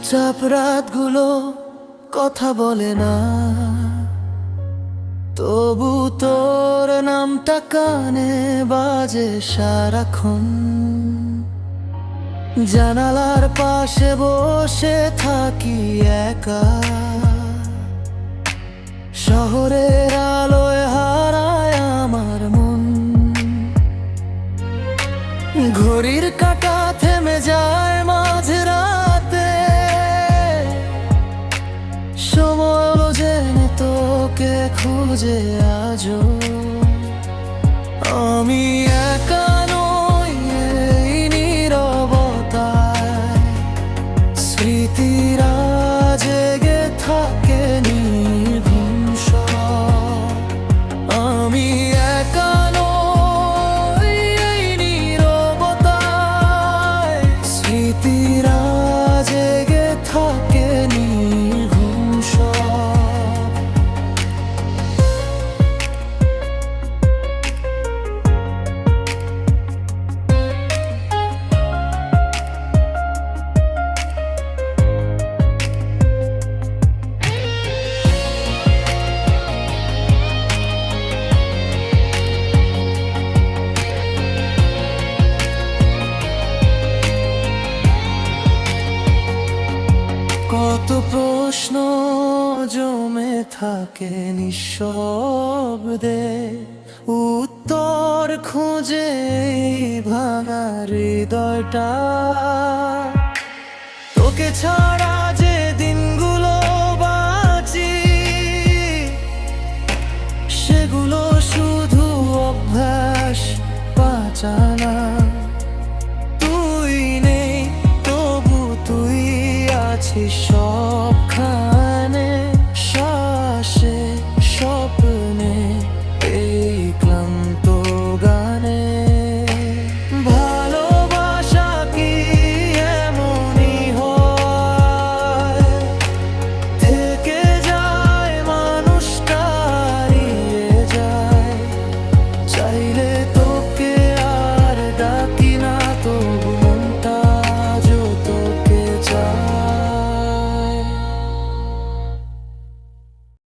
চুপচাপ রাতগুলো কথা বলে না, তবু তোর নামটা কানে বাজে সারাক্ষণ। জানালার পাশে বসে থাকি একা, শহরের আলোয় হারায় আমার মন। ঘড়ির কাঁটা থেমে যায় মাঝরাতে, সময় জেনে তোকে খুঁজে আজও আমি একা নই এই নীরবতায়। স্মৃতিরা জেগে থাকে নির্ঘুম সব। আমি একা নই এই নীরবতায়, স্মৃতিরা জেগে থাকে নির্ঘুম সব। কত প্রশ্ন জমে থাকে নিঃশব্দে, উত্তর খুঁজে এই ভাঙা হৃদয়টা। তোকে ছাড়া যে